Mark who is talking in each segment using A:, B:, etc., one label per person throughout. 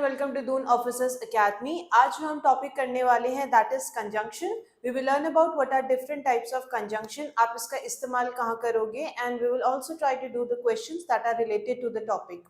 A: Welcome to Doon officers academy. आज जो हम टॉपिक करने वाले हैं that is conjunction. We will learn about what are different types of conjunction, आप इसका इस्तेमाल कहाँ करोगे, and we will also try to do the questions that are related to the topic.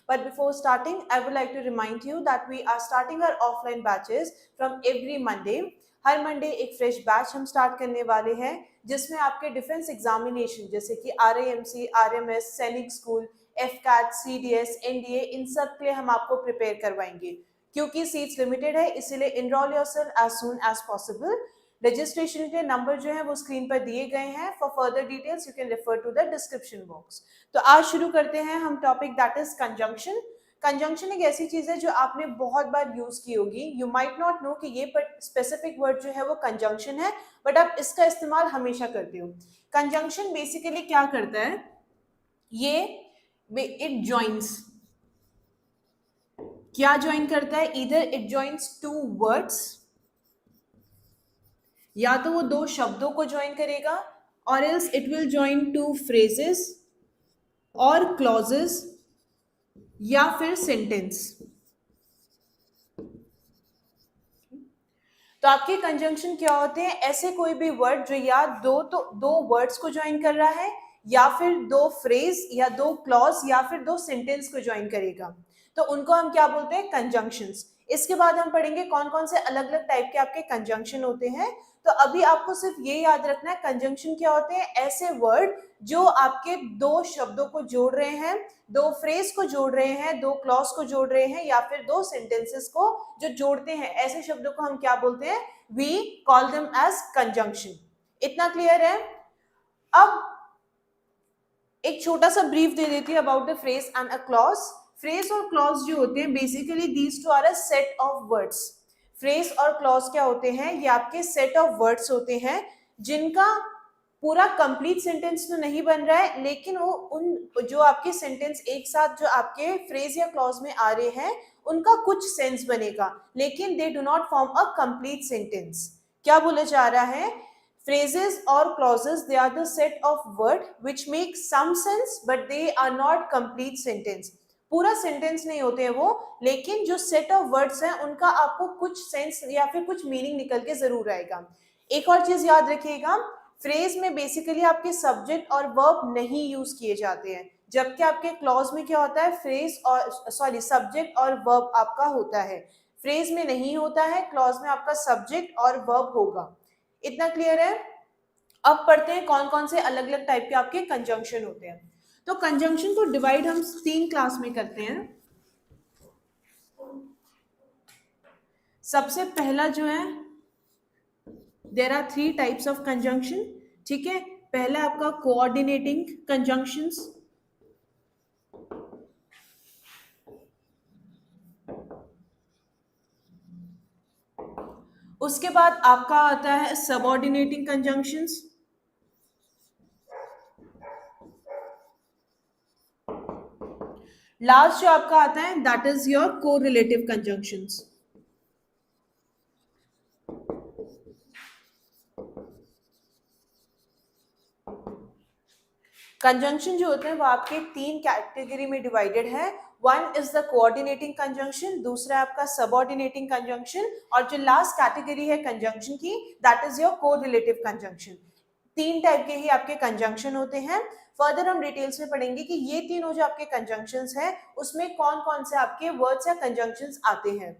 A: But before starting, I would like to remind you that we are starting our offline batches from every Monday. Her Monday एक fresh batch हम start करने वाले हैं जिसमें आपके defence examination जैसे कि RAMC, RMS, सैनिक स्कूल, FCAT, CDS, NDA, इन सब के लिए हम आपको प्रिपेयर करवाएंगे. क्योंकि सीट्स लिमिटेड है इसीलिए enrol yourself as soon as possible. Registration के नंबर जो है वो स्क्रीन पर दिए गए हैं. For further details you can refer to the description box. तो आज शुरू करते हैं हम topic that is conjunction. Conjunction एक ऐसी चीज है जो आपने बहुत बार यूज की होगी. यू माइट नॉट नो कि ये स्पेसिफिक वर्ड जो है वो कंजंक्शन है, बट आप इसका इस्तेमाल हमेशा करते हो. कंजंक्शन बेसिकली क्या करता है, ये इट जॉइंस. क्या ज्वाइन करता है? इधर इट जॉइंस टू वर्ड्स, या तो वो दो शब्दों को ज्वाइन करेगा, और else it will join two phrases और क्लॉजेस या फिर सेंटेंस. तो आपके कंजंक्शन क्या होते हैं? ऐसे कोई भी वर्ड जो या दो वर्ड्स को ज्वाइन कर रहा है, या फिर दो फ्रेज या दो क्लॉज या फिर दो सेंटेंस को ज्वाइन करेगा, तो उनको हम क्या बोलते हैं? कंजंक्शंस. इसके बाद हम पढ़ेंगे कौन कौन से अलग अलग टाइप के आपके कंजंक्शन होते हैं. तो अभी आपको सिर्फ ये याद रखना है कंजंक्शन क्या होते हैं. ऐसे वर्ड जो आपके दो शब्दों को जोड़ रहे हैं, दो फ्रेज को जोड़ रहे हैं, दो क्लॉज को जोड़ रहे हैं, या फिर दो सेंटेंसेस को जो जोड़ते हैं, ऐसे शब्दों को हम क्या बोलते हैं? We call them as conjunction. इतना क्लियर है? अब एक छोटा सा ब्रीफ दे देती है about the phrase and a clause. Phrase और क्लॉज जो होते हैं basically these two are a set of words. Phrase और क्लॉज क्या होते हैं? ये आपके सेट ऑफ वर्ड्स होते हैं जिनका पूरा कंप्लीट सेंटेंस तो नहीं बन रहा है, लेकिन वो उन जो आपके सेंटेंस एक साथ जो आपके फ्रेज या क्लॉज में आ रहे हैं उनका कुछ सेंस बनेगा, लेकिन they do not form a complete sentence. क्या बोला जा रहा है? Phrases or clauses, they are the set of word which make some sense but they are not complete sentence. पूरा सेंटेंस नहीं होते हैं वो, लेकिन जो सेट ऑफ वर्ड्स हैं उनका आपको कुछ सेंस या फिर कुछ मीनिंग निकल के जरूर आएगा. एक और चीज याद रखिएगा, फ्रेज में बेसिकली आपके सब्जेक्ट और वर्ब नहीं यूज किए जाते हैं, जबकि आपके क्लॉज में क्या होता है? फ्रेज और सब्जेक्ट और वर्ब आपका होता है. फ्रेज में नहीं होता है, क्लॉज में आपका सब्जेक्ट और वर्ब होगा. इतना क्लियर है? अब पढ़ते हैं कौन कौन से अलग अलग टाइप के आपके कंजंक्शन होते हैं. तो कंजंक्शन को डिवाइड हम 3 क्लास में करते हैं. सबसे पहला जो है, there are 3 types of conjunction. ठीक है, पहला आपका कोऑर्डिनेटिंग कंजंक्शंस. उसके बाद आपका आता है सबऑर्डिनेटिंग कंजंक्शंस. लास्ट जो आपका आता है that is your correlative conjunctions. Conjunction जो होते हैं वो आपके 3 कैटेगरी में डिवाइडेड है. One is the coordinating conjunction, दूसरा आपका सबऑर्डिनेटिंग कंजंक्शन, और जो लास्ट कैटेगरी है कंजंक्शन की that is your correlative conjunction. 3 type के ही आपके कंजंक्शन होते हैं. फर्दर हम डिटेल्स में पढ़ेंगे कि ये तीनों जो आपके कंजंक्शंस हैं उसमें कौन कौन से आपके वर्ड्स या कंजंक्शंस आते हैं.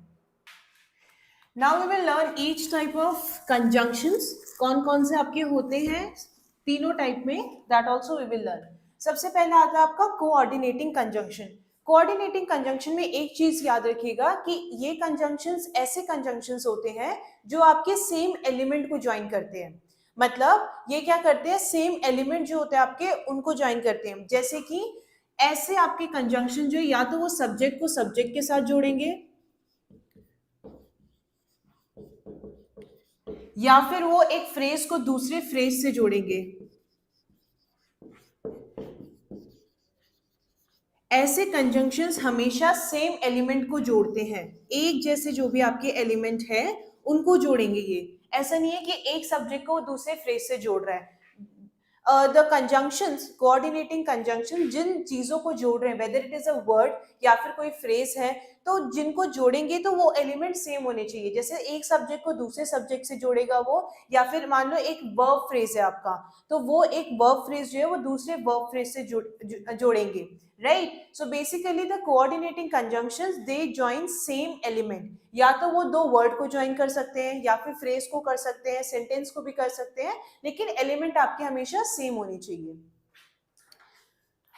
A: Now we will learn each type of conjunctions. कौन कौन से आपके होते हैं तीनों टाइप में, that also we will learn. सबसे पहला आता है आपका कोऑर्डिनेटिंग कंजंक्शन. कोऑर्डिनेटिंग कंजंक्शन में एक चीज याद रखिएगा कि ये कंजंक्शंस ऐसे कंजंक्शंस होते हैं जो आपके सेम एलिमेंट को ज्वाइन करते हैं. मतलब ये क्या करते हैं? सेम एलिमेंट जो होते हैं आपके उनको ज्वाइन करते हैं. जैसे कि ऐसे आपके कंजंक्शन जो या तो वो सब्जेक्ट को सब्जेक्ट के साथ जोड़ेंगे, या फिर वो एक फ्रेज को दूसरे फ्रेज से जोड़ेंगे. ऐसे कंजंक्शंस हमेशा सेम एलिमेंट को जोड़ते हैं. एक जैसे जो भी आपके एलिमेंट है उनको जोड़ेंगे. ये ऐसा नहीं है कि एक सब्जेक्ट को दूसरे फ्रेज से जोड़ रहा है. द कंजंक्शंस, कोऑर्डिनेटिंग कंजंक्शन जिन चीजों को जोड़ रहे हैं, weather it is a word या फिर कोई फ्रेज है, तो जिनको जोड़ेंगे तो वो एलिमेंट सेम होने चाहिए, जैसे एक सब्जेक्ट को दूसरे सब्जेक्ट से जोड़ेगा वो, या फिर मान लो एक वर्ब फ्रेज है आपका, तो वो एक वर्ब फ्रेज जो है वो दूसरे वर्ब फ्रेज से जोड़ेंगे, right. So basically the coordinating conjunctions they join same element, या तो वो दो वर्ड को ज्वाइन कर सकते हैं, या फिर फ्रेज को कर सकते हैं, सेंटेंस को भी कर सकते हैं, लेकिन एलिमेंट आपके हमेशा सेम होनी चाहिए।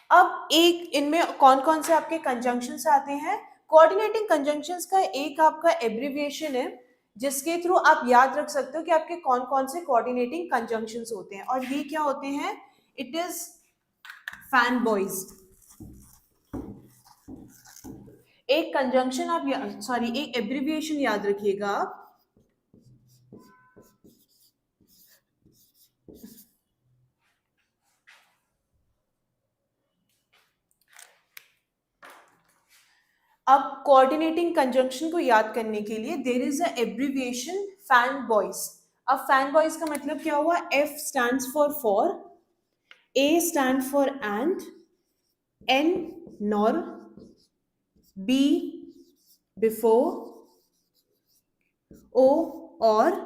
A: अब एक इनमें कौन कौन से आपके कंजंक्शंस आते हैं? कोऑर्डिनेटिंग कंजंक्शंस का एक आपका एब्रिविएशन है जिसके थ्रू आप याद रख सकते हो कि आपके कौन कौन से कोऑर्डिनेटिंग कंजंक्शंस होते हैं, और ये क्या होते हैं? It is fan boys. एक कंजंक्शन आप सॉरी एक एब्रिविएशन याद रखिएगा आप, अब कोऑर्डिनेटिंग कंजंक्शन को याद करने के लिए there is a abbreviation fan boys. अब फैन बॉयज का मतलब क्या हुआ? F stands for, A stand for and, N nor, B before, O or,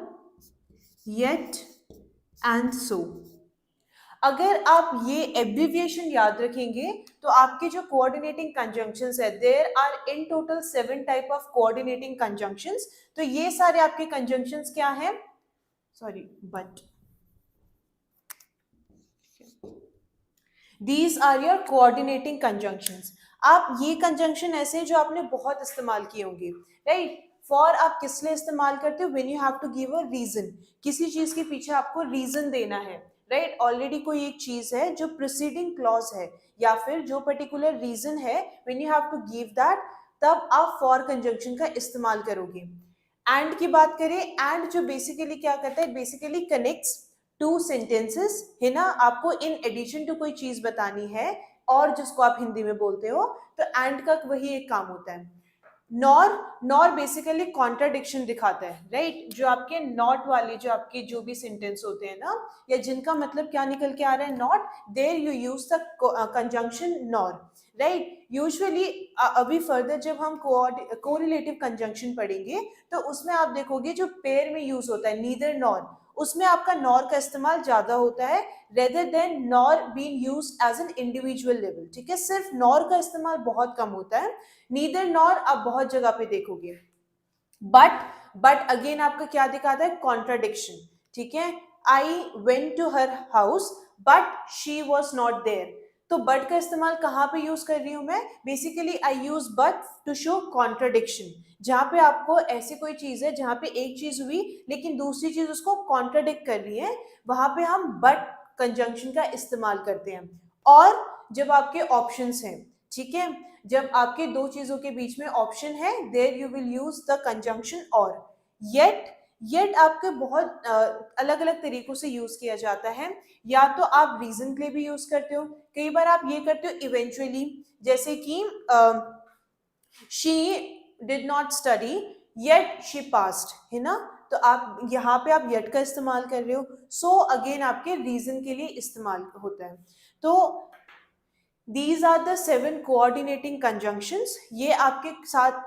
A: yet and so। अगर आप ये एब्रिविएशन याद रखेंगे तो आपके जो कोऑर्डिनेटिंग कंजंक्शंस है, there are in total 7 type of coordinating conjunctions. तो ये सारे आपके कंजंक्शंस क्या हैं? Sorry but these are your coordinating conjunctions. आप ये कंजंक्शन ऐसे जो आपने बहुत इस्तेमाल किए होंगे, राइट। फॉर आप किस लिए इस्तेमाल करते हो? When you have to give a reason, किसी चीज के पीछे आपको रीजन देना है, राइट। ऑलरेडी कोई एक चीज है जो प्रिसीडिंग क्लॉज है या फिर जो पर्टिकुलर रीजन है, when you have to give that, तब आप फॉर कंजंक्शन का इस्तेमाल करोगे। एंड की बात करें, एंड जो बेसिकली क्या करता है, बेसिकली कनेक्ट्स टू सेंटेंसेस, है ना। आपको इन एडिशन टू कोई चीज बतानी है और जिसको आप हिंदी में बोलते हो, तो एंड का वही एक काम होता है। नॉर, नॉर बेसिकली कॉन्ट्राडिक्शन दिखाता है, राइट। जो आपके नॉट वाले जो आपके जो भी सेंटेंस होते हैं ना, या जिनका मतलब क्या निकल के आ रहा है, not, there you use the conjunction nor, right. Usually अभी फर्दर जब हम कोरिलेटिव कंजंक्शन पढ़ेंगे तो उसमें आप देखोगे जो पेयर में यूज होता है नीदर नॉर, उसमें आपका नॉर का इस्तेमाल ज्यादा होता है rather than nor being used as an individual level, ठीक है। सिर्फ नॉर का इस्तेमाल बहुत कम होता है, नीदर नॉर आप बहुत जगह पे देखोगे। बट अगेन आपका क्या दिखाता है? कॉन्ट्राडिक्शन, ठीक है। I went to her house but she was not there. तो बट का इस्तेमाल कहाँ पे यूज कर रही हूं मैं? Basically I use but to show contradiction, जहां पे आपको ऐसी कोई चीज है जहां पे एक चीज हुई लेकिन दूसरी चीज उसको कॉन्ट्राडिक्ट कर रही है, वहां पे हम बट कंजंक्शन का इस्तेमाल करते हैं। और जब आपके ऑप्शंस हैं, ठीक है, जब आपके दो चीजों के बीच में ऑप्शन है, there you will use the conjunction or. Yet आपके बहुत अलग अलग तरीकों से यूज किया जाता है, या तो आप रीजन के लिए भी यूज करते हो, कई बार आप ये करते हो इवेंचुअली, जैसे कि she did not study yet she passed, है ना। तो आप यहाँ पे आप येट का इस्तेमाल कर रहे हो, सो अगेन आपके रीजन के लिए इस्तेमाल होता है। तो these are the 7 coordinating conjunctions, ये आपके साथ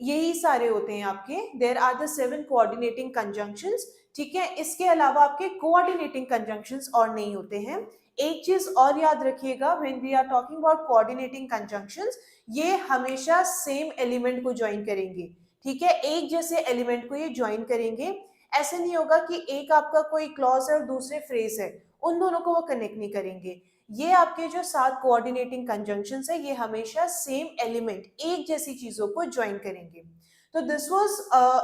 A: यही सारे होते हैं आपके, there are the 7 coordinating conjunctions, ठीक है। इसके अलावा आपके कोऑर्डिनेटिंग कंजंक्शंस और नहीं होते हैं। एक चीज और याद रखिएगा, when we are talking about coordinating conjunctions, ये हमेशा सेम एलिमेंट को ज्वाइन करेंगे, ठीक है, एक जैसे एलिमेंट को ये ज्वाइन करेंगे। ऐसे नहीं होगा कि एक आपका कोई क्लॉज है और दूसरे फ्रेज है, उन दोनों को वो कनेक्ट नहीं करेंगे। ये आपके जो 7 कोऑर्डिनेटिंग कंजंक्शंस है, ये हमेशा सेम एलिमेंट, एक जैसी चीजों को ज्वाइन करेंगे। तो this was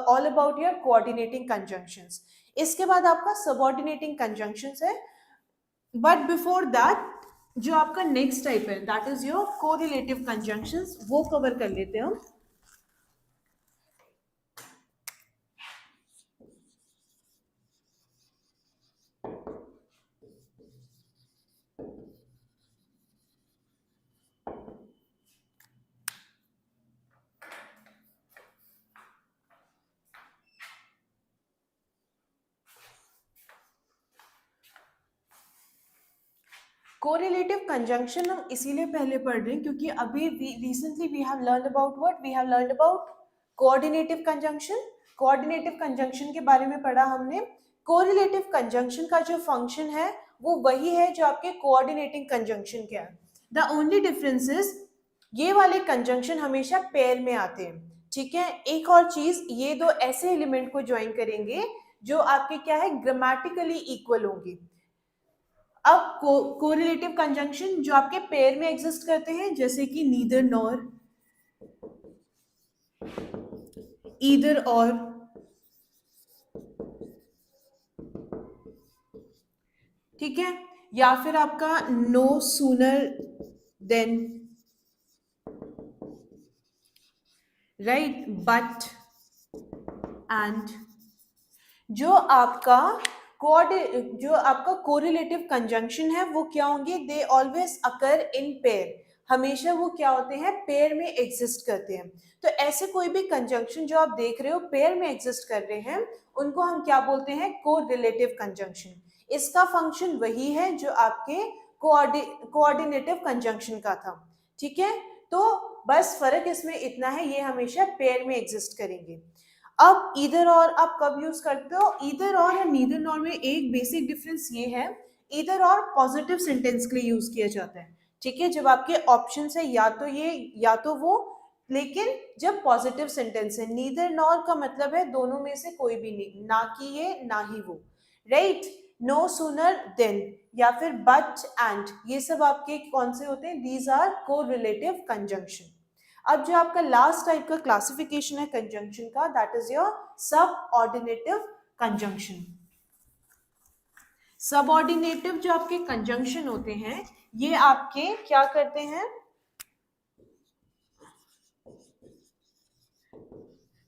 A: all about your coordinating conjunctions. इसके बाद आपका सबऑर्डिनेटिंग कंजंक्शंस है, बट बिफोर दैट जो आपका नेक्स्ट टाइप है, that is your correlative conjunctions, वो कवर कर लेते हैं हम। कोरिलेटिव कंजंक्शन हम इसीलिए पहले पढ़ रहे हैं क्योंकि अभी recently we have learned about what, we have learned about coordinative conjunction. Coordinative conjunction के बारे में पढ़ा हमने। कोरिलेटिव कंजंक्शन का जो फंक्शन है वो वही है जो आपके कोऑर्डिनेटिंग कंजंक्शन के है। द ओनली डिफरेंस इज ये वाले कंजंक्शन हमेशा पेयर में आते हैं, ठीक है। एक और चीज, ये दो ऐसे एलिमेंट को ज्वाइन करेंगे जो आपके क्या है, ग्रामेटिकली इक्वल होंगे। अब कोरिलेटिव कंजंक्शन जो आपके पेयर में एग्जिस्ट करते हैं, जैसे कि नीदर नॉर, ईदर और, ठीक है, या फिर आपका no sooner than, right, but, and. जो आपका कोरिलेटिव कंजंक्शन है वो क्या होंगे, they always occur in pair, हमेशा वो क्या होते हैं, पेयर में एग्जिस्ट करते हैं। तो ऐसे कोई भी कंजंक्शन जो आप देख रहे हो पेयर में एग्जिस्ट कर रहे हैं, उनको हम क्या बोलते हैं, कोरिलेटिव कंजंक्शन। इसका फंक्शन वही है जो आपके कोऑर्डिनेटिव कंजंक्शन का था, ठीक है। तो बस फर्क इसमें इतना है, ये हमेशा पेयर में एग्जिस्ट करेंगे। अब ईदर और आप कब यूज करते हो, ईदर और या नीदर नॉर में एक बेसिक डिफरेंस ये है, ईदर और पॉजिटिव सेंटेंस के लिए यूज किया जाता है, ठीक है। जब आपके ऑप्शन है या तो ये या तो वो, लेकिन जब पॉजिटिव सेंटेंस है, नीदर नॉर का मतलब है दोनों में से कोई भी नहीं, ना कि ये ना ही वो, राइट। नो सूनर देन या फिर बट एंड, ये सब आपके कौन से होते हैं, दीज आर कोरिलेटिव कंजंक्शन। अब जो आपका लास्ट टाइप का क्लासिफिकेशन है कंजंक्शन का, that is your subordinative conjunction. सबऑर्डिनेटिव जो आपके कंजंक्शन होते हैं, ये आपके क्या करते हैं,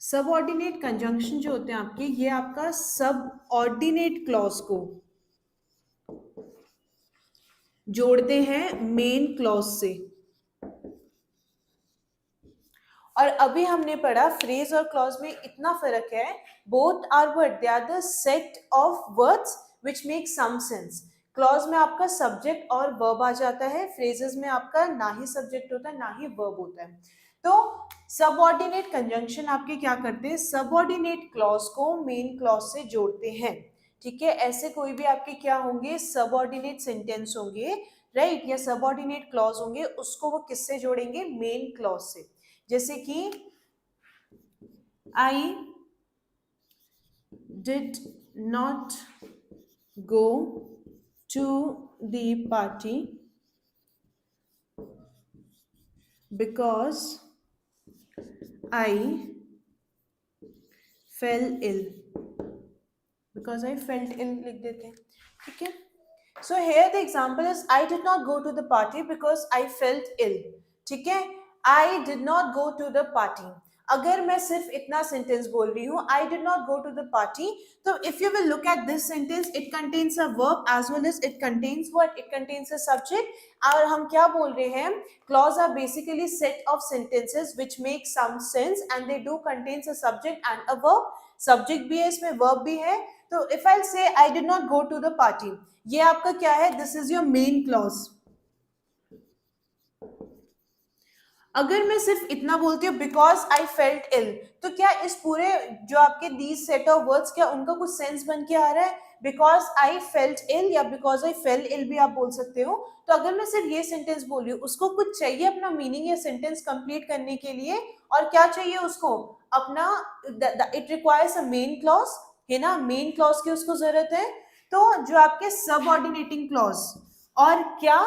A: सबऑर्डिनेट कंजंक्शन जो होते हैं आपके, ये आपका सबऑर्डिनेट क्लॉज को जोड़ते हैं मेन क्लॉज से। और अभी हमने पढ़ा फ्रेज और क्लॉज में इतना फर्क है, both are word, they are the set of words which make some sense. Clause में आपका सब्जेक्ट और वर्ब आ जाता है, फ्रेजेस में आपका ना ही सब्जेक्ट होता है ना ही वर्ब होता है। तो सबऑर्डिनेट कंजंक्शन आपके क्या करते हैं, सबऑर्डिनेट क्लॉज को मेन क्लॉज से जोड़ते हैं, ठीक है। ऐसे कोई भी आपके क्या होंगे, सबऑर्डिनेट सेंटेंस होंगे, राइट, या सबऑर्डिनेट क्लॉज होंगे, उसको वो किससे जोड़ेंगे, मेन क्लॉज से। जैसे कि I did not go to the party because I fell ill, because I felt ill लिख देते हैं, ठीक है। So here the example is I did not go to the party because I felt ill, ठीक है। I did not go to the party, अगर मैं सिर्फ इतना सेंटेंस बोल रही हूँ, I did not go to the party, तो if you will look at this sentence, it contains a verb as well as it contains what, it contains a subject। और हम क्या बोल रहे हैं, clause are basically set of sentences which make some sense and they do contains a subject and a verb, subject भी है इसमें, verb भी है। तो if I'll say I did not go to the party, ये आपका क्या है, this is your main clause. अगर मैं सिर्फ इतना बोलती हूँ बिकॉज आई फेल्ट इल, तो क्या इस पूरे जो आपके दीज सेट ऑफ वर्ड्स, क्या उनका कुछ सेंस बन के आ रहा है, बिकॉज आई फेल्ट इल या बिकॉज आई फेल इल भी आप बोल सकते हो। तो अगर मैं सिर्फ ये सेंटेंस बोल रही हूँ, उसको कुछ चाहिए अपना मीनिंग या सेंटेंस कंप्लीट करने के लिए, और क्या चाहिए उसको अपना, it requires a main clause, है ना, मेन क्लॉज की उसको जरूरत है। तो जो आपके सबऑर्डिनेटिंग क्लॉज और क्या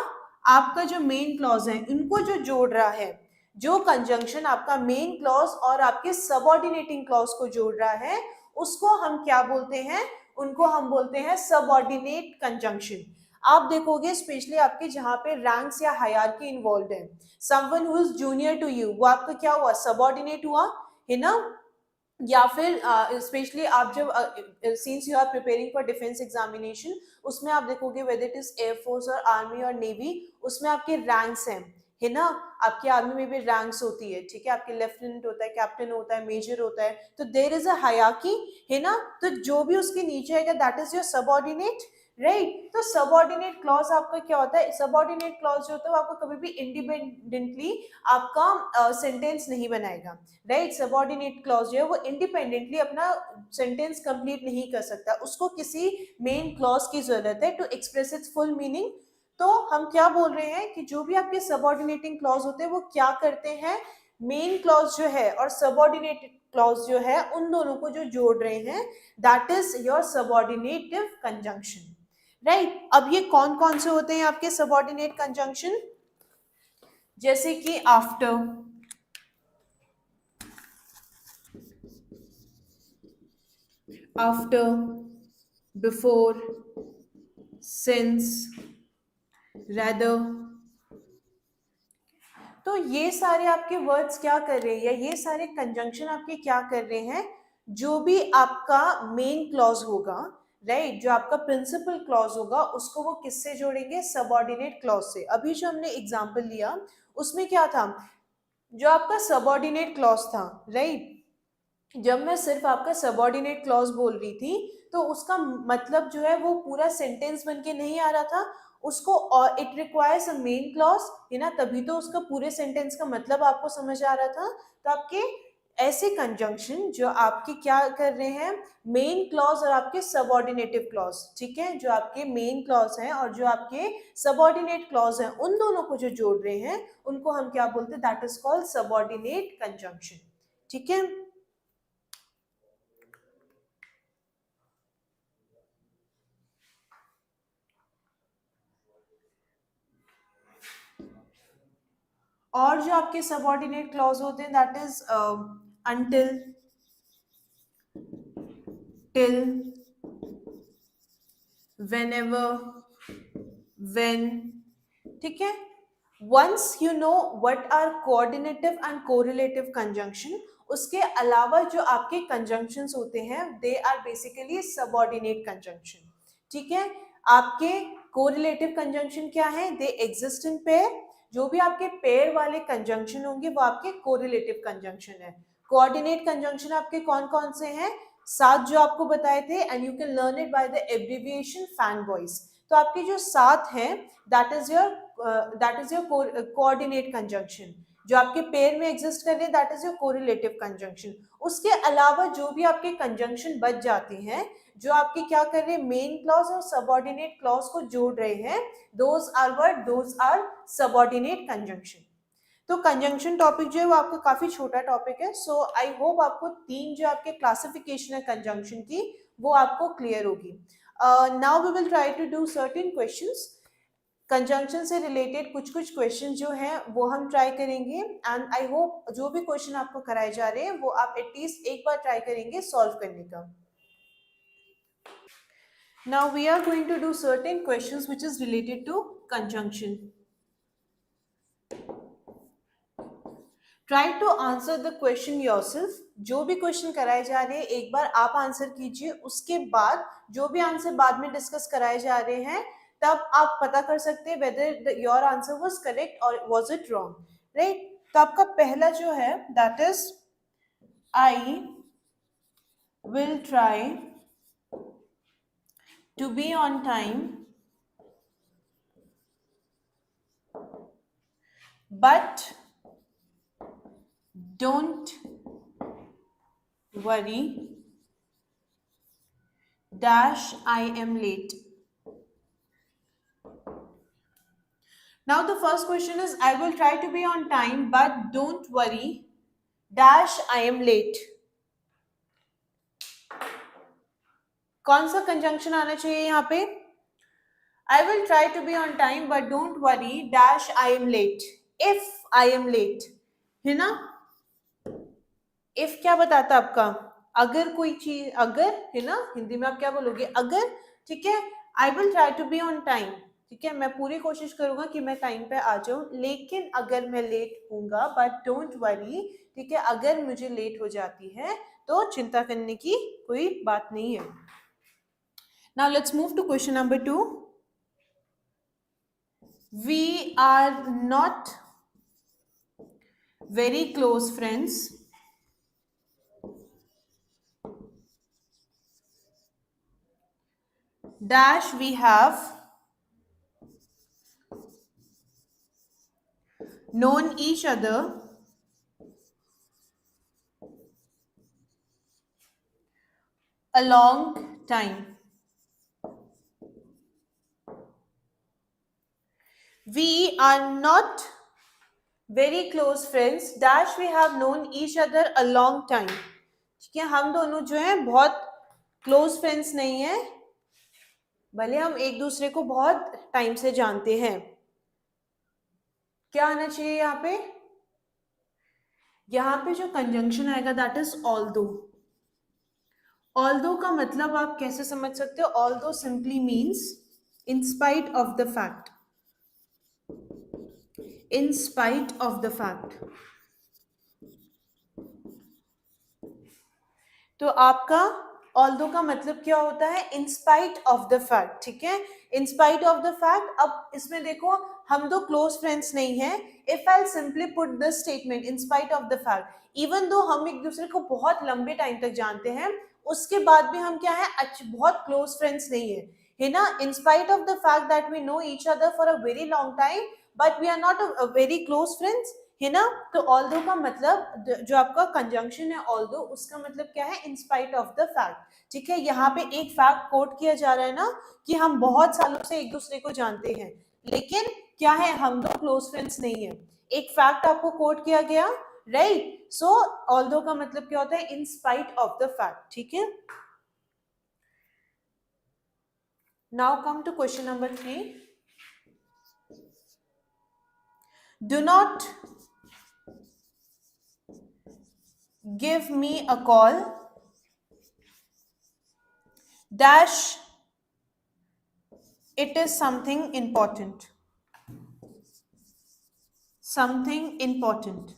A: आपका जो मेन क्लॉज है, इनको जो जोड़ रहा है, जो कंजंक्शन आपका मेन क्लॉज और आपके सबऑर्डिनेटिंग क्लॉज को जोड़ रहा है, उसको हम क्या बोलते हैं, उनको हम बोलते हैं सबऑर्डिनेट कंजंक्शन। आप देखोगे स्पेशली आपके जहां पे रैंक्स या हायरार्की इन्वॉल्व है, someone who is junior to you, वो आपका क्या हुआ, सबऑर्डिनेट हुआ, है ना। या फिर स्पेशली आप जब since you are preparing for defence examination, उसमें आप देखोगे वेदर इट इज एयरफोर्स और आर्मी और नेवी, उसमें आपके रैंक्स हैं, है ना। आपकी आर्मी में भी रैंक्स होती है, ठीक है, आपके लेफ्टिनेंट होता है, कैप्टन होता है, मेजर होता है, तो देयर इज अ हायरार्की, है ना। तो जो भी उसके नीचे आएगा that is your subordinate, right. तो सबऑर्डिनेट क्लॉज आपका क्या होता है, सबऑर्डिनेट क्लॉज जो होता है वो आपको कभी भी इंडिपेंडेंटली आपका सेंटेंस नहीं बनाएगा, राइट। सबऑर्डिनेट क्लॉज जो है वो इंडिपेंडेंटली अपना सेंटेंस कंप्लीट नहीं कर सकता, उसको किसी मेन क्लॉज की जरूरत है to express its full meaning. तो हम क्या बोल रहे हैं कि जो भी आपके सबऑर्डिनेटिंग क्लॉज होते हैं वो क्या करते हैं, मेन क्लॉज जो है और सबऑर्डिनेटेड क्लॉज जो है उन दोनों को जो जोड़ रहे हैं, that is your subordinative conjunction, right. अब ये कौन कौन से होते हैं आपके सबऑर्डिनेट कंजंक्शन, जैसे कि after, after, before, since, rather। तो ये सारे आपके वर्ड्स क्या कर रहे हैं, या ये सारे कंजंक्शन आपके क्या कर रहे हैं, जो भी आपका मेन क्लॉज होगा, राइट, जो आपका प्रिंसिपल क्लॉज होगा उसको वो किससे जोड़ेंगे, सबऑर्डिनेट क्लॉज से। अभी जो हमने एग्जांपल लिया उसमें क्या था, जो आपका सबऑर्डिनेट क्लॉज था, राइट, जब मैं सिर्फ आपका सबऑर्डिनेट क्लॉज बोल रही थी तो उसका मतलब जो है वो पूरा सेंटेंस बन के नहीं आ रहा था, उसको it requires a main clause, है ना, तभी तो उसका पूरे सेंटेंस का मतलब आपको समझ आ रहा था। तो आपके ऐसे कंजंक्शन जो आपके क्या कर रहे हैं, मेन क्लॉज और आपके सबऑर्डिनेटिव क्लॉज, ठीक है, जो आपके मेन क्लॉज हैं और जो आपके सबऑर्डिनेट क्लॉज हैं उन दोनों को जो जोड़ रहे हैं उनको हम क्या बोलते हैं, that is called subordinate conjunction, ठीक है। और जो आपके सबऑर्डिनेट क्लॉज होते हैं that is until, till, whenever, when, ठीक है। Once you know what are coordinative and correlative conjunction, उसके अलावा जो आपके कंजंक्शंस होते हैं they are basically subordinate conjunction, ठीक है। आपके कोरिलेटिव कंजंक्शन क्या है, दे एग्जिस्ट इन पेयर, जो भी आपके पेयर वाले कंजंक्शन होंगे वो आपके कोरिलेटिव कंजंक्शन है। कोऑर्डिनेट कंजंक्शन आपके कौन कौन से हैं, सात जो आपको बताए थे, and you can learn it by the abbreviation fan boys. तो आपके जो सात हैं that is your coordinate conjunction, जो आपके पेयर में एग्जिस्ट कर रहे हैं that is your correlative conjunction. उसके अलावा जो भी आपके कंजंक्शन बच जाते हैं, जो आपके क्या कर रहे हैं, मेन क्लॉज और सबऑर्डिनेट क्लॉज को जोड़ रहे हैं, those are word, those are subordinate conjunction. तो कंजंक्शन टॉपिक जो है वो आपका काफी छोटा टॉपिक है, सो आई होप आपको तीन जो आपके क्लासिफिकेशन है कंजंक्शन की वो आपको क्लियर होगी। Now we will try to do certain questions, conjunction से रिलेटेड कुछ कुछ क्वेश्चन जो हैं वो हम ट्राई करेंगे, एंड आई होप जो भी क्वेश्चन आपको कराए जा रहे हैं वो आप एटलीस्ट एक बार ट्राई करेंगे सॉल्व करने का। Now we are going to do certain questions which is related to conjunction. Try to answer the question yourself, जो भी क्वेश्चन कराए जा रहे हैं एक बार आप आंसर कीजिए, उसके बाद जो भी आंसर बाद में डिस्कस कराए जा रहे हैं तब आप पता कर सकते हैं whether your answer was correct or was it wrong, right. तो आपका पहला जो है that is I will try to be on time but don't worry dash I am late. Now the first question is I will try to be on time but don't worry dash I am late. कौन सा conjunction आना चाहिए यहाँ पे, I will try to be on time but don't worry dash I am late, if I am late, है ना। If क्या बताता आपका, अगर कोई चीज, अगर, है ना, हिंदी में आप क्या बोलोगे, अगर, ठीक है। I will try to be on time, ठीक है, मैं पूरी कोशिश करूंगा कि मैं टाइम पे आ जाऊं, लेकिन अगर मैं लेट होऊंगा बट डोंट वरी, ठीक है, अगर मुझे लेट हो जाती है तो चिंता करने की कोई बात नहीं है। Now let's move to question number 2। We are not very close friends dash we have known each other a long time. We are not very close friends dash we have known each other a long time. ठीक है, हम दोनों जो है बहुत close friends नहीं है, भले हम एक दूसरे को बहुत टाइम से जानते हैं. क्या आना चाहिए यहाँ पे जो कंजंक्शन आएगा दैट इज ऑल्दो. ऑल्दो का मतलब आप कैसे समझ सकते हो? Although simply means in spite of the fact. In spite of the fact. तो आपका ऑल्दो का मतलब क्या होता है? In spite of the fact. ठीक है, in spite of the fact. अब इसमें देखो हम दो क्लोज फ्रेंड्स नहीं है. If I simply put the statement in spite of the fact, even though हम एक दूसरे को बहुत लंबे टाइम तक जानते हैं, उसके बाद भी हम क्या है, बहुत क्लोज फ्रेंड्स नहीं है ना. In spite of the fact that we know each other for a very long time but we are not a very close friends, है ना. तो ऑल्दो का मतलब जो आपका कंजंक्शन है ऑल्दो, उसका मतलब क्या है? In spite of the fact. ठीक है, यहाँ पे एक फैक्ट कोट किया जा रहा है ना कि हम बहुत सालों से एक दूसरे को जानते हैं, लेकिन क्या है, हम दो क्लोज फ्रेंड्स नहीं है. एक फैक्ट आपको कोट किया गया, राइट. सो ऑल्दो का मतलब क्या होता है? In spite of the fact. ठीक है, now come to question number 3. Do not give me a call dash it is something important. something important.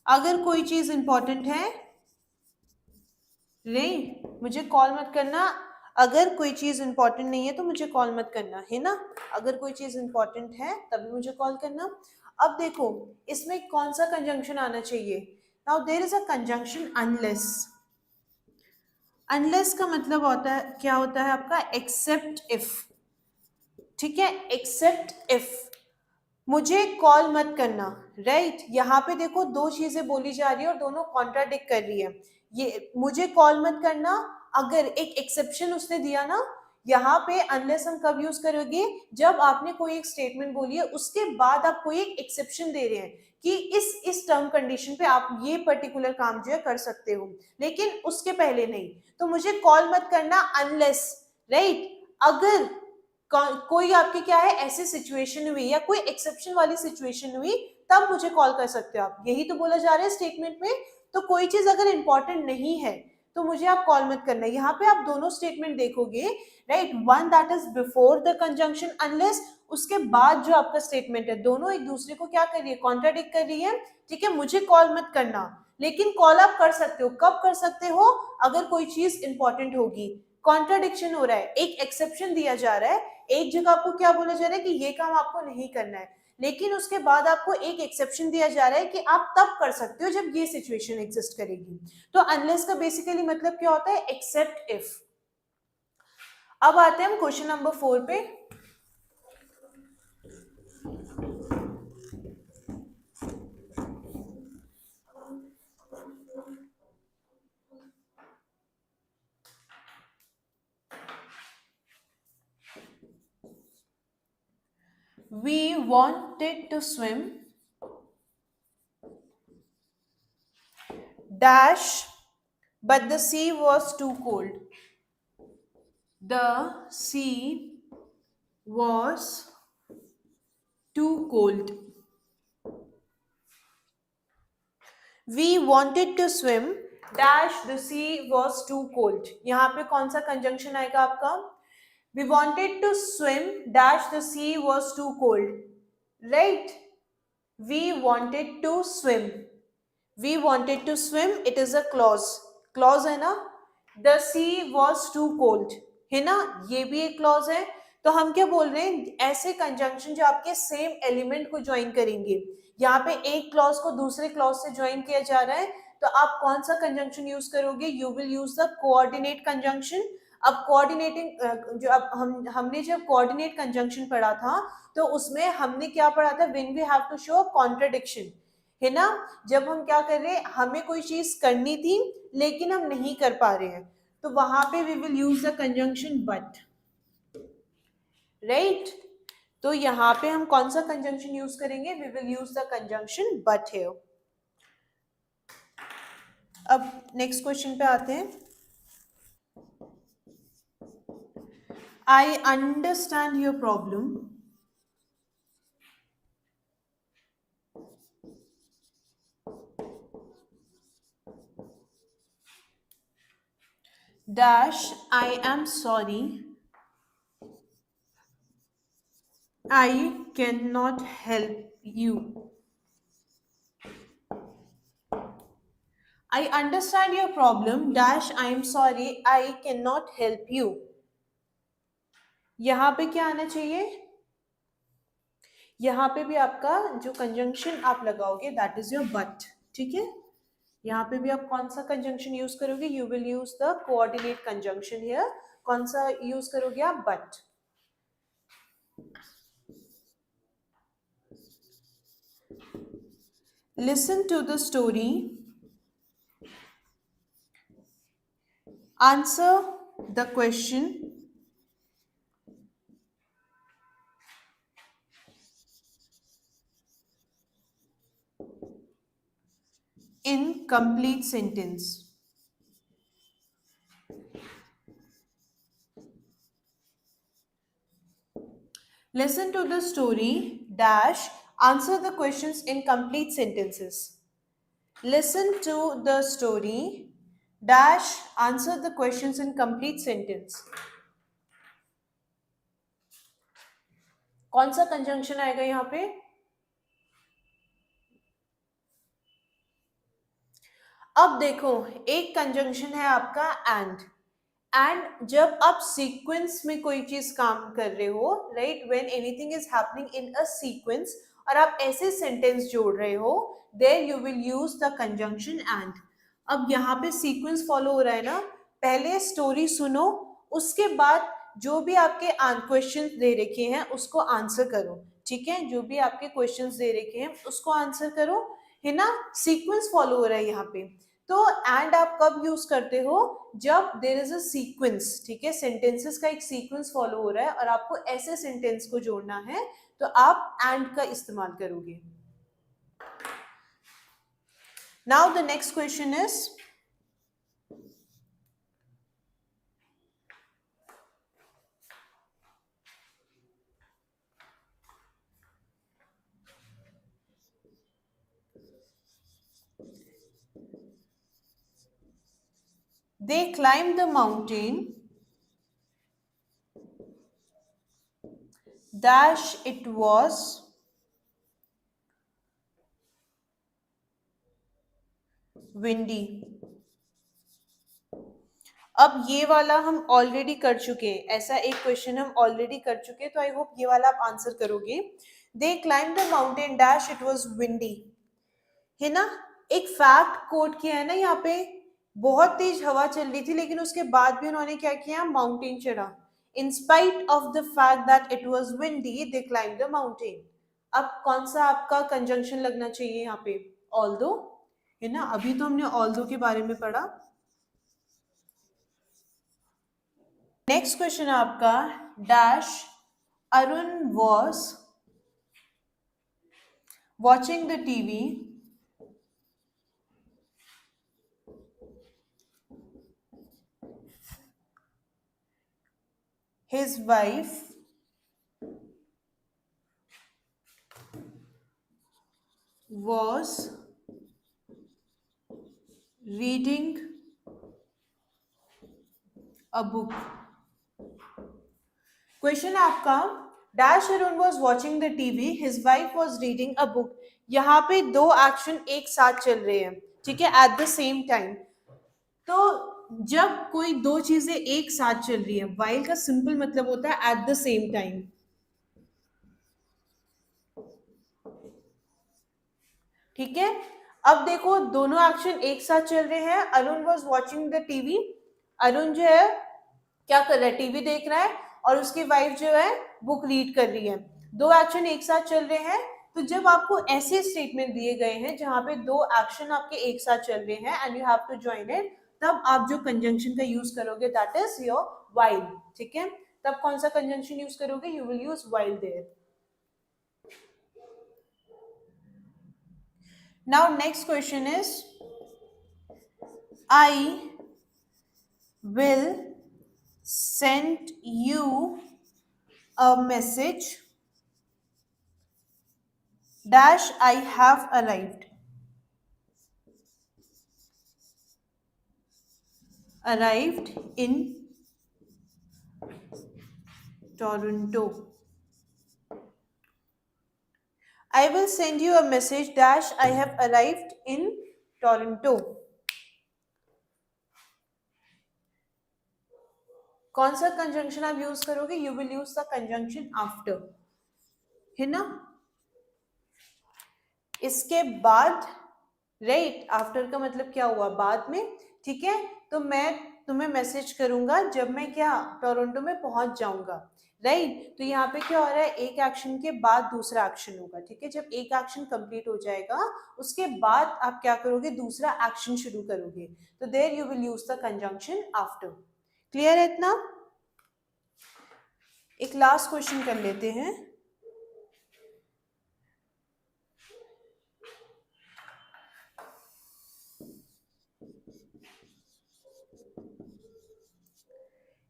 A: अगर कोई चीज इंपॉर्टेंट है रे, मुझे कॉल मत करना. अगर कोई चीज इंपॉर्टेंट नहीं है तो मुझे कॉल मत करना, है ना. अगर कोई चीज इंपॉर्टेंट है तभी मुझे कॉल करना. अब देखो इसमें कौन सा कंजंक्शन आना चाहिए? Now there is a conjunction unless. unless का मतलब होता है, क्या होता है आपका? except if. ठीक है, except if. मुझे कॉल मत करना, राइट. यहाँ पे देखो दो चीजें बोली जा रही है और दोनों कॉन्ट्राडिक्ट कर रही है. ये मुझे कॉल मत करना, अगर एक एक्सेप्शन उसने दिया ना, यहाँ पे अनलेस हम कब यूज करोगे? जब आपने कोई एक स्टेटमेंट बोली है उसके बाद आप कोई एक एक्सेप्शन दे रहे हैं कि इस टर्म कंडीशन पे आप ये पर्टिकुलर काम जो है कर सकते हो, लेकिन उसके पहले नहीं. तो मुझे कॉल मत करना अनलेस, राइट. अगर कोई आपकी क्या है ऐसी सिचुएशन हुई या कोई एक्सेप्शन वाली सिचुएशन हुई तब मुझे कॉल कर सकते हो आप. यही तो बोला जा रहा है स्टेटमेंट में. तो कोई चीज अगर इंपॉर्टेंट नहीं है तो मुझे आप कॉल मत करना. यहाँ पे आप दोनों स्टेटमेंट देखोगे, right. One that is before the conjunction unless, उसके बाद जो आपका स्टेटमेंट है, दोनों एक दूसरे को क्या कर रही है? कॉन्ट्राडिक्ट कर रही है. ठीक है, मुझे कॉल मत करना, लेकिन कॉल आप कर सकते हो. कब कर सकते हो? अगर कोई चीज इंपॉर्टेंट होगी. कॉन्ट्राडिक्शन हो रहा है, एक एक्सेप्शन दिया जा रहा है. एक जगह आपको क्या बोला जा रहा है कि ये काम आपको नहीं करना है, लेकिन उसके बाद आपको एक एक्सेप्शन दिया जा रहा है कि आप तब कर सकते हो जब ये सिचुएशन एग्जिस्ट करेगी. तो अनलेस का बेसिकली मतलब क्या होता है? Except if. अब आते हैं हम क्वेश्चन नंबर 4 पे. We wanted to swim dash but the sea was too cold. The sea was too cold. We wanted to swim dash the sea was too cold. यहाँ पे कौन सा कंजंक्शन आएगा आपका? We wanted to swim dash the sea was too cold, right. We wanted to swim. We wanted to swim, it is a clause. clause है ना. The sea was too cold, है ना, ये भी एक clause है. तो हम क्या बोल रहे हैं? ऐसे कंजंक्शन जो आपके सेम एलिमेंट को ज्वाइन करेंगे. यहाँ पे एक क्लॉज को दूसरे क्लॉज से ज्वाइन किया जा रहा है, तो आप कौन सा कंजंक्शन यूज करोगे? You will use the coordinate conjunction. अब कोऑर्डिनेटिंग जो अब हमने जब कोऑर्डिनेट कंजंक्शन पढ़ा था तो उसमें हमने क्या पढ़ा था, when we have to show contradiction, है ना, जब हम क्या कर रहे हैं, हमें कोई चीज करनी थी लेकिन हम नहीं कर पा रहे हैं, तो वहां पे we will use the conjunction but, right. तो यहाँ पे हम कौन सा कंजंक्शन यूज करेंगे, we will use the conjunction but here. अब नेक्स्ट क्वेश्चन पे आते हैं। I understand your problem, dash I am sorry, I cannot help you. I understand your problem dash I am sorry I cannot help you. यहां पे क्या आना चाहिए, यहाँ पे भी आपका जो कंजंक्शन आप लगाओगे दैट इज योर बट, ठीक है। यहाँ पे भी आप कौन सा कंजंक्शन यूज करोगे, you will use the coordinate conjunction here, कौन सा यूज करोगे आप, but. Listen to the story, answer the question, in complete sentence. Listen to the story dash answer the questions in complete sentences. Listen to the story dash answer the questions in complete sentence. कौन सा conjunction आएगा यहाँ पे, अब देखो एक conjunction है आपका एंड जब आप सीक्वेंस में कोई चीज काम कर रहे हो, right, when anything is happening in a sequence और आप ऐसे सेंटेंस जोड़ रहे हो, there you will use the conjunction and. अब यहाँ पे सीक्वेंस फॉलो हो रहा है ना, पहले स्टोरी सुनो, उसके बाद जो भी आपके क्वेश्चन दे रखे हैं उसको आंसर करो, ठीक है, जो भी आपके क्वेश्चन दे रखे हैं उसको आंसर करो, है ना, सीक्वेंस फॉलो हो रहा है यहाँ पे। तो एंड आप कब यूज करते हो, जब देर इज अ सीक्वेंस, ठीक है, सेंटेंसेस का एक सीक्वेंस फॉलो हो रहा है और आपको ऐसे सेंटेंस को जोड़ना है तो आप एंड का इस्तेमाल करोगे। Now the next question is, they climbed the mountain dash it was windy। अब ये वाला हम ऑलरेडी कर चुके हैं, ऐसा एक क्वेश्चन हम ऑलरेडी कर चुके हैं, तो आई होप ये वाला आप आंसर करोगे। दे climb the mountain dash it was windy, है ना, एक फैक्ट कोट किया है ना यहाँ पे, बहुत तेज हवा चल रही थी लेकिन उसके बाद भी उन्होंने क्या किया, माउंटेन चढ़ा, इन spite of the fact that it was windy they climb the mountain. अब कौन सा आपका कंजंक्शन लगना चाहिए यहाँ पे, ऑल्दो, है ना, अभी तो हमने ऑल्दो के बारे में पढ़ा। नेक्स्ट क्वेश्चन है आपका dash Arun was watching the TV, his wife was reading a book। Question आपका dash Arun was watching the TV, his wife was reading a book. यहाँ पे दो एक्शन एक साथ चल रहे हैं, ठीक है, एट द सेम टाइम। तो जब कोई दो चीजें एक साथ चल रही है, वाइल का सिंपल मतलब होता है एट द सेम टाइम, ठीक है। अब देखो दोनों एक्शन एक साथ चल रहे हैं, Arun was watching the TV, Arun जो है क्या कर रहा है, टीवी देख रहा है और उसकी वाइफ जो है बुक रीड कर रही है, दो एक्शन एक साथ चल रहे हैं। तो जब आपको ऐसे स्टेटमेंट दिए गए हैं जहां पे दो एक्शन आपके एक साथ चल रहे हैं and you have to join it, तब आप जो कंजंक्शन का यूज करोगे दैट इज योर व्हाइल। ठीक है, तब कौन सा कंजंक्शन यूज करोगे, you will use while there. Now next question is I will send you a message dash I have arrived in Toronto. I will send you a message dash I have arrived in Toronto. कौन सा conjunction आप use करोगे, you will use the conjunction after, है ना। इसके बाद right, after का मतलब क्या हुआ, बाद में। ठीक है, तो मैं तुम्हें मैसेज करूंगा जब मैं क्या टोरंटो में पहुंच जाऊंगा, राइट। तो यहाँ पे क्या हो रहा है, एक एक्शन के बाद दूसरा एक्शन होगा। ठीक है, जब एक एक्शन कंप्लीट हो जाएगा उसके बाद आप क्या करोगे, दूसरा एक्शन शुरू करोगे, तो there you will use the conjunction after. Clear है इतना। एक लास्ट क्वेश्चन कर लेते हैं।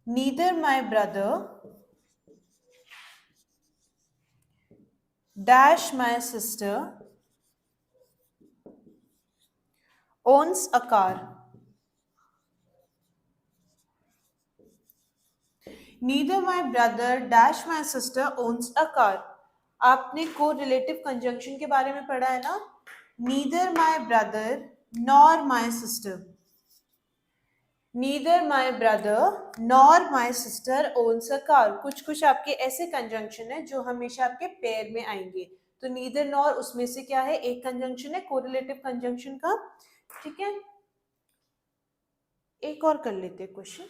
A: Neither my brother dash my sister owns a car. Neither my brother dash my sister owns a car. आपने को रिलेटिव कंजंक्शन के बारे में पढ़ा है ना, neither my brother nor my sister. Neither my brother nor my sister owns a car. कुछ आपके ऐसे कंजंक्शन है जो हमेशा आपके पेयर में आएंगे, तो neither nor उसमें से क्या है, एक कंजंक्शन है कोरिलेटिव कंजंक्शन का। ठीक है, एक और कर लेते हैं question.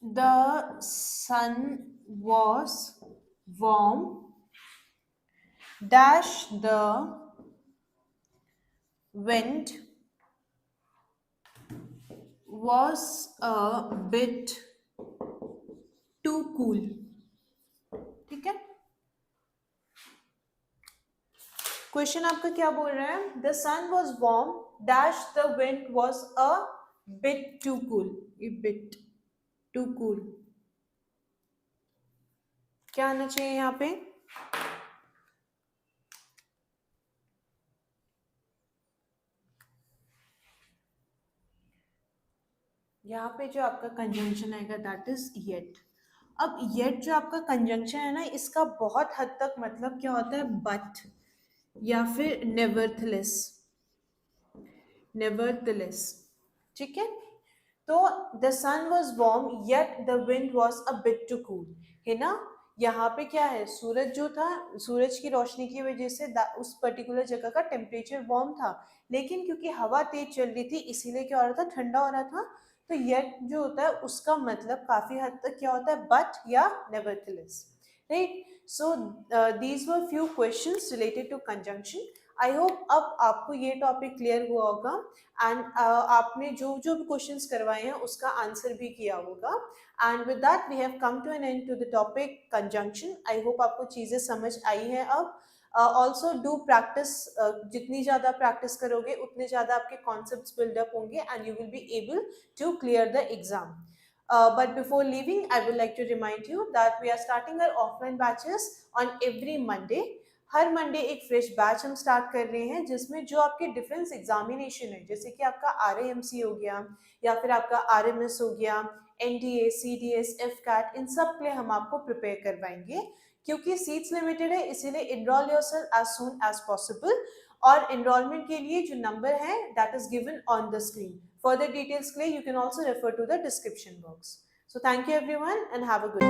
A: The sun was warm dash the wind was a bit too cool. ठीक है, क्वेश्चन आपका क्या बोल रहा है, the sun was warm dash the wind was a bit too cool, bit too cool, क्या आना चाहिए यहाँ पे, यहाँ पे जो आपका कंजंक्शन आएगा दैट इज येट। अब येट जो आपका कंजंक्शन है ना, इसका बहुत हद तक मतलब क्या होता है, बट या फिर नेवरथलेस, नेवरथलेस। ठीक है, तो the sun was warm yet the wind was a bit too cool, है ना। यहाँ पे क्या है, सूरज जो था, सूरज की रोशनी की वजह से उस पर्टिकुलर जगह का टेम्परेचर वार्म था, लेकिन क्योंकि हवा तेज चल रही थी इसीलिए क्या हो रहा था, ठंडा हो रहा था। तो येट जो होता है उसका मतलब काफी हद तक क्या होता है, बट या nevertheless, right. So these were few questions related to conjunction. I hope अब आपको ये टॉपिक क्लियर हुआ होगा एंड आपने जो जो भी क्वेश्चंस करवाए हैं उसका आंसर भी किया होगा। And with that we have come to an end to the topic conjunction. I hope आपको चीजें समझ आई हैं अब। ऑल्सो डू प्रैक्टिस, जितनी ज़्यादा प्रैक्टिस करोगे उतने ज़्यादा आपके कॉन्सेप्ट्स बिल्डअप होंगे and you will be able to clear the exam. But before leaving, I would like to remind you that we are starting our offline batches on every Monday. Her Monday एक fresh batch हम start कर रहे हैं जिसमें जो आपके defence examination है, जैसे कि आपका RAMC हो गया या फिर आपका RMS हो गया, NDA, CDS, FCAT, इन सब के लिए हम आपको प्रिपेयर करवाएंगे। क्योंकि सीट्स लिमिटेड है इसीलिए enrol yourself as soon as possible, और इनरोलमेंट के लिए जो नंबर है that is given on the screen. Further details के लिए you can also refer to the description box. So thank you everyone and have a good day.